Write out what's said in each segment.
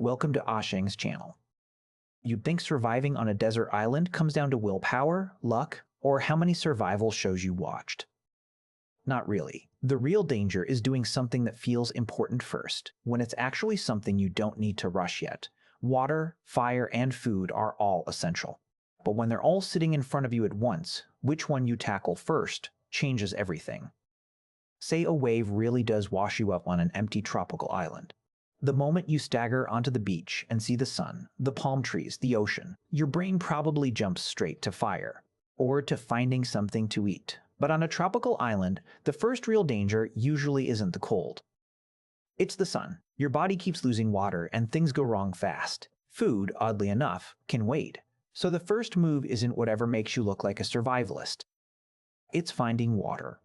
welcome to Asheng's channel. You'd think surviving on a desert island comes down to willpower, luck, or how many survival shows you watched. Not really. The real danger is doing something that feels important first, when it's actually something you don't need to rush yet. Water, fire, and food are all essential. But when they're all sitting in front of you at once, which one you tackle first changes everything. Say a wave really does wash you up on an empty tropical island. The moment you stagger onto the beach and see the sun, the palm trees, the ocean, your brain probably jumps straight to fire, or to finding something to eat. But on a tropical island, the first real danger usually isn't the cold. It's the sun. Your body keeps losing water and things go wrong fast. Food, oddly enough, can wait. So the first move isn't whatever makes you look like a survivalist. It's finding water.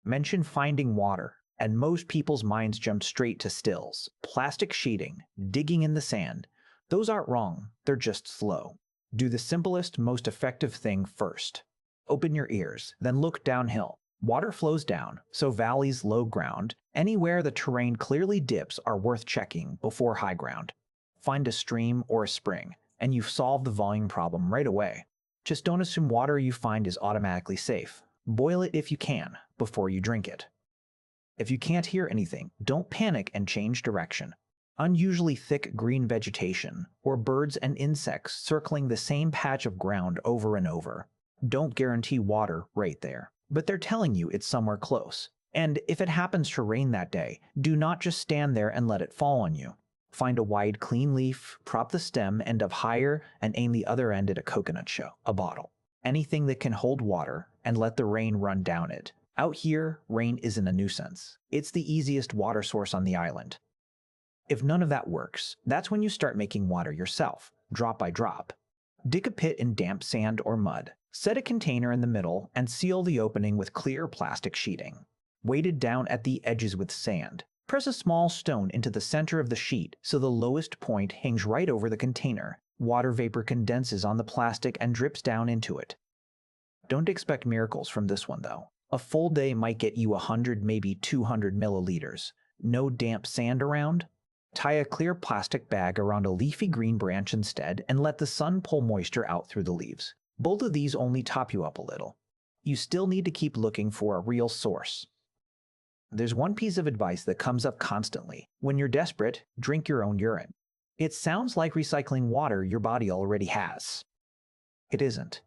Mention finding water, and most people's minds jump straight to stills, plastic sheeting, digging in the sand. Those aren't wrong, they're just slow. Do the simplest, most effective thing first. Open your ears, then look downhill. Water flows down, so valleys, low ground, anywhere the terrain clearly dips are worth checking before high ground. Find a stream or a spring, and you've solved the volume problem right away. Just don't assume water you find is automatically safe. Boil it if you can, before you drink it. If you can't hear anything, don't panic and change direction. Unusually thick green vegetation, or birds and insects circling the same patch of ground over and over, don't guarantee water right there, but they're telling you it's somewhere close. And if it happens to rain that day, do not just stand there and let it fall on you. Find a wide, clean leaf, prop the stem end up higher, and aim the other end at a coconut shell, a bottle. Anything that can hold water, and let the rain run down it. Out here, rain isn't a nuisance. It's the easiest water source on the island. If none of that works, that's when you start making water yourself, drop by drop. Dig a pit in damp sand or mud. Set a container in the middle and seal the opening with clear plastic sheeting. Weight it down at the edges with sand. Press a small stone into the center of the sheet so the lowest point hangs right over the container. Water vapor condenses on the plastic and drips down into it. Don't expect miracles from this one though. A full day might get you 100, maybe 200 milliliters. No damp sand around? Tie a clear plastic bag around a leafy green branch instead and let the sun pull moisture out through the leaves. Both of these only top you up a little. You still need to keep looking for a real source. There's one piece of advice that comes up constantly. When you're desperate, drink your own urine. It sounds like recycling water your body already has. It isn't.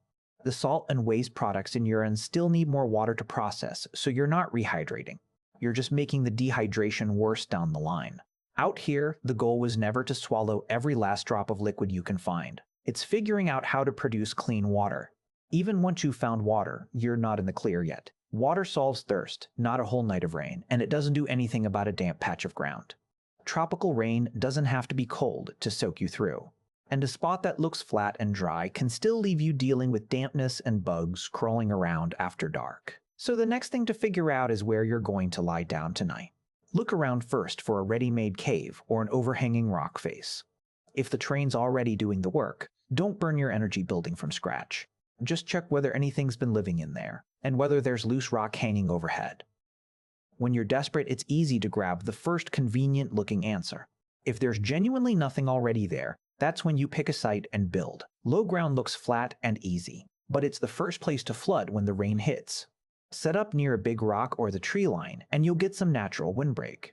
The salt and waste products in urine still need more water to process, so you're not rehydrating. You're just making the dehydration worse down the line. Out here, the goal was never to swallow every last drop of liquid you can find. It's figuring out how to produce clean water. Even once you've found water, you're not in the clear yet. Water solves thirst, not a whole night of rain, and it doesn't do anything about a damp patch of ground. Tropical rain doesn't have to be cold to soak you through. And a spot that looks flat and dry can still leave you dealing with dampness and bugs crawling around after dark. So the next thing to figure out is where you're going to lie down tonight. Look around first for a ready-made cave or an overhanging rock face. If the terrain's already doing the work, don't burn your energy building from scratch. Just check whether anything's been living in there, and whether there's loose rock hanging overhead. When you're desperate, it's easy to grab the first convenient-looking answer. If there's genuinely nothing already there, that's when you pick a site and build. Low ground looks flat and easy, but it's the first place to flood when the rain hits. Set up near a big rock or the tree line, and you'll get some natural windbreak.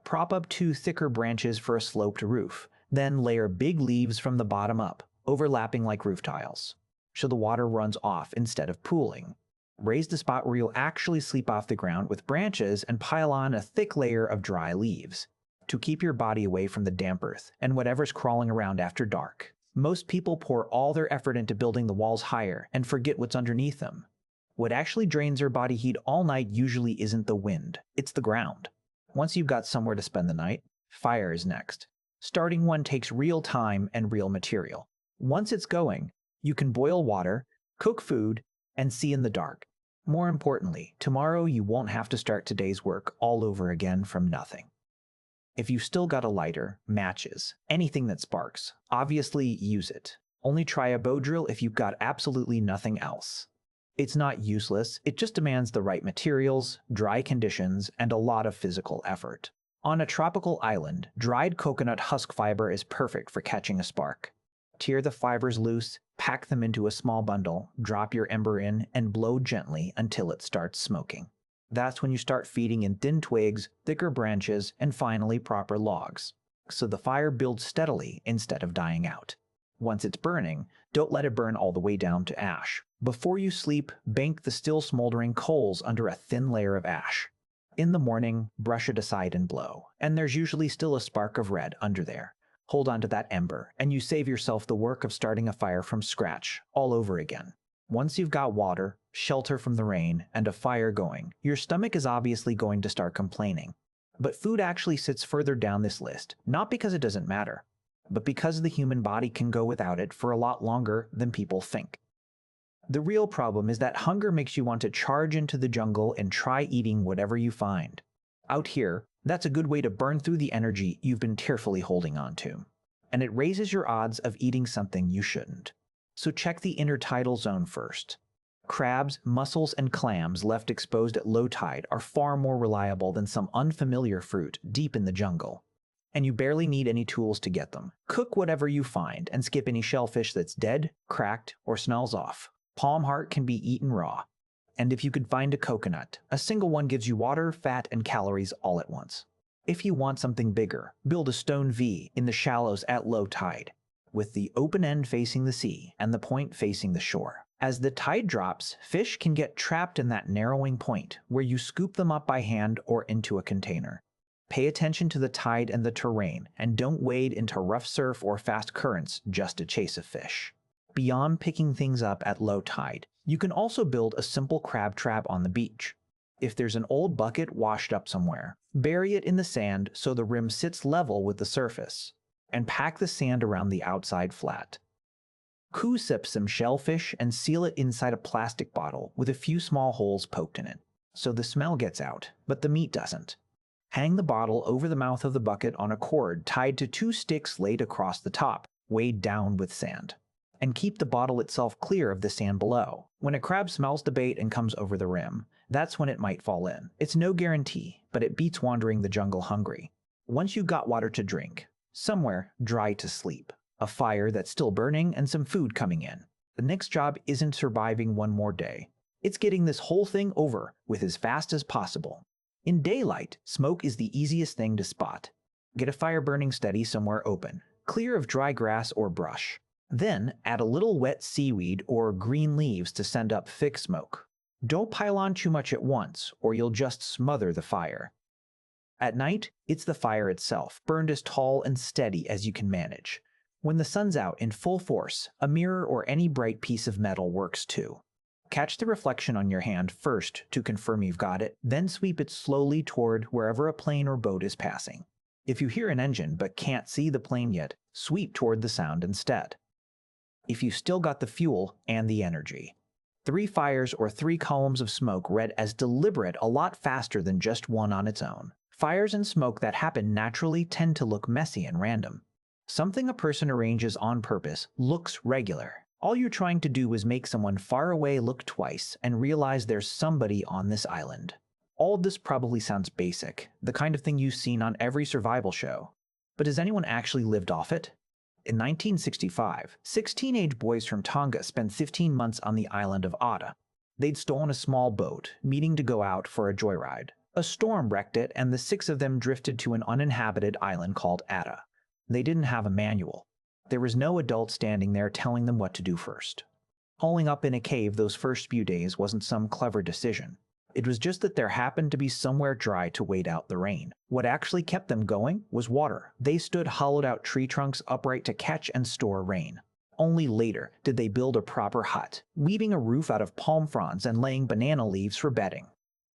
Prop up 2 thicker branches for a sloped roof, then layer big leaves from the bottom up, overlapping like roof tiles, so the water runs off instead of pooling. Raise the spot where you'll actually sleep off the ground with branches and pile on a thick layer of dry leaves to keep your body away from the damp earth and whatever's crawling around after dark. Most people pour all their effort into building the walls higher and forget what's underneath them. What actually drains your body heat all night usually isn't the wind, it's the ground. Once you've got somewhere to spend the night, fire is next. Starting one takes real time and real material. Once it's going, you can boil water, cook food, and see in the dark. More importantly, tomorrow you won't have to start today's work all over again from nothing. If you've still got a lighter, matches, anything that sparks, obviously use it. Only try a bow drill if you've got absolutely nothing else. It's not useless, it just demands the right materials, dry conditions, and a lot of physical effort. On a tropical island, dried coconut husk fiber is perfect for catching a spark. Tear the fibers loose, pack them into a small bundle, drop your ember in, and blow gently until it starts smoking. That's when you start feeding in thin twigs, thicker branches, and finally proper logs, so the fire builds steadily instead of dying out. Once it's burning, don't let it burn all the way down to ash. Before you sleep, bank the still smoldering coals under a thin layer of ash. In the morning, brush it aside and blow, and there's usually still a spark of red under there. Hold on to that ember, and you save yourself the work of starting a fire from scratch all over again. Once you've got water, shelter from the rain, and a fire going, your stomach is obviously going to start complaining. But food actually sits further down this list, not because it doesn't matter, but because the human body can go without it for a lot longer than people think. The real problem is that hunger makes you want to charge into the jungle and try eating whatever you find. Out here, that's a good way to burn through the energy you've been tearfully holding on to. And it raises your odds of eating something you shouldn't. So check the intertidal zone first. Crabs, mussels, and clams left exposed at low tide are far more reliable than some unfamiliar fruit deep in the jungle. And you barely need any tools to get them. Cook whatever you find and skip any shellfish that's dead, cracked, or smells off. Palm heart can be eaten raw. And if you could find a coconut, a single one gives you water, fat, and calories all at once. If you want something bigger, build a stone V in the shallows at low tide, with the open end facing the sea and the point facing the shore. As the tide drops, fish can get trapped in that narrowing point where you scoop them up by hand or into a container. Pay attention to the tide and the terrain, and don't wade into rough surf or fast currents just to chase a fish. Beyond picking things up at low tide, you can also build a simple crab trap on the beach. If there's an old bucket washed up somewhere, bury it in the sand so the rim sits level with the surface, and pack the sand around the outside flat. Sip some shellfish and seal it inside a plastic bottle with a few small holes poked in it, so the smell gets out, but the meat doesn't. Hang the bottle over the mouth of the bucket on a cord tied to 2 sticks laid across the top, weighed down with sand. And keep the bottle itself clear of the sand below. When a crab smells the bait and comes over the rim, that's when it might fall in. It's no guarantee, but it beats wandering the jungle hungry. Once you've got water to drink, somewhere dry to sleep, a fire that's still burning, and some food coming in, the next job isn't surviving one more day. It's getting this whole thing over with as fast as possible. In daylight, smoke is the easiest thing to spot. Get a fire burning steady somewhere open, clear of dry grass or brush. Then add a little wet seaweed or green leaves to send up thick smoke. Don't pile on too much at once, or you'll just smother the fire. At night, it's the fire itself, burned as tall and steady as you can manage. When the sun's out in full force, a mirror or any bright piece of metal works too. Catch the reflection on your hand first to confirm you've got it, then sweep it slowly toward wherever a plane or boat is passing. If you hear an engine but can't see the plane yet, sweep toward the sound instead. If you still got the fuel and the energy. 3 fires or 3 columns of smoke read as deliberate a lot faster than just one on its own. Fires and smoke that happen naturally tend to look messy and random. Something a person arranges on purpose looks regular. All you're trying to do is make someone far away look twice and realize there's somebody on this island. All of this probably sounds basic, the kind of thing you've seen on every survival show. But has anyone actually lived off it? In 1965, 6 teenage boys from Tonga spent 15 months on the island of Ada. They'd stolen a small boat, meaning to go out for a joyride. A storm wrecked it, and the 6 of them drifted to an uninhabited island called Ada. They didn't have a manual. There was no adult standing there telling them what to do first. Holing up in a cave those first few days wasn't some clever decision. It was just that there happened to be somewhere dry to wait out the rain. What actually kept them going was water. They stood hollowed-out tree trunks upright to catch and store rain. Only later did they build a proper hut, weaving a roof out of palm fronds and laying banana leaves for bedding.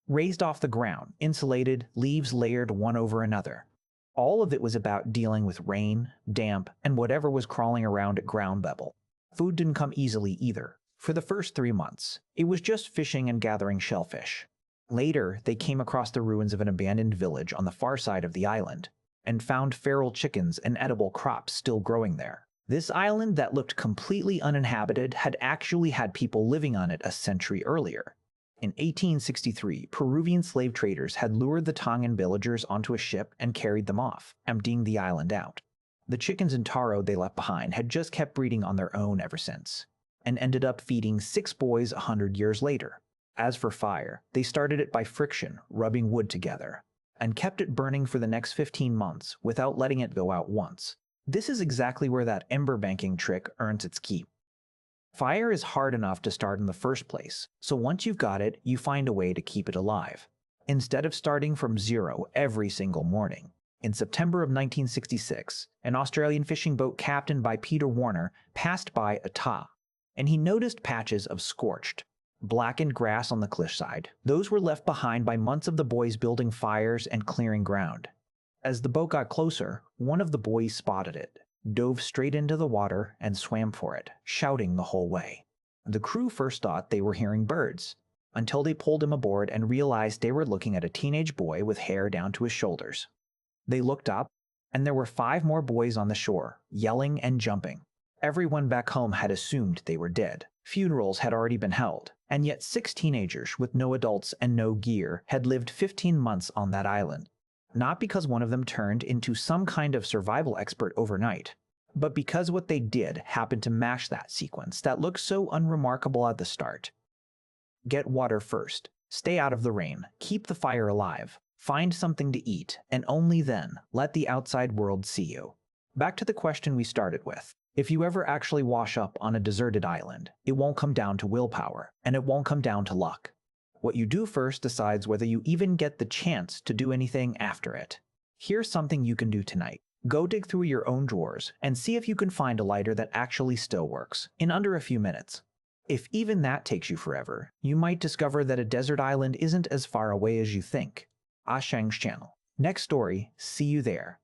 Raised off the ground, insulated, leaves layered one over another. All of it was about dealing with rain, damp, and whatever was crawling around at ground level. Food didn't come easily either. For the first 3 months, it was just fishing and gathering shellfish. Later, they came across the ruins of an abandoned village on the far side of the island, and found feral chickens and edible crops still growing there. This island that looked completely uninhabited had actually had people living on it a century earlier. In 1863, Peruvian slave traders had lured the Tongan villagers onto a ship and carried them off, emptying the island out. The chickens and taro they left behind had just kept breeding on their own ever since, and ended up feeding 6 boys 100 years later. As for fire, they started it by friction, rubbing wood together, and kept it burning for the next 15 months without letting it go out once. This is exactly where that ember banking trick earns its keep. Fire is hard enough to start in the first place, so once you've got it, you find a way to keep it alive. Instead of starting from zero every single morning. In September of 1966, an Australian fishing boat captained by Peter Warner passed by Ata, and he noticed patches of scorched, blackened grass on the cliffside. Those were left behind by months of the boys building fires and clearing ground. As the boat got closer, one of the boys spotted it, dove straight into the water, and swam for it, shouting the whole way. The crew first thought they were hearing birds, until they pulled him aboard and realized they were looking at a teenage boy with hair down to his shoulders. They looked up, and there were 5 more boys on the shore, yelling and jumping. Everyone back home had assumed they were dead. Funerals had already been held, and yet 6 teenagers with no adults and no gear had lived 15 months on that island. Not because one of them turned into some kind of survival expert overnight, but because what they did happened to match that sequence that looked so unremarkable at the start. Get water first, stay out of the rain, keep the fire alive, find something to eat, and only then let the outside world see you. Back to the question we started with. If you ever actually wash up on a deserted island, it won't come down to willpower, and it won't come down to luck. What you do first decides whether you even get the chance to do anything after it. Here's something you can do tonight. Go dig through your own drawers and see if you can find a lighter that actually still works, in under a few minutes. If even that takes you forever, you might discover that a desert island isn't as far away as you think. Asheng's channel. Next story, see you there.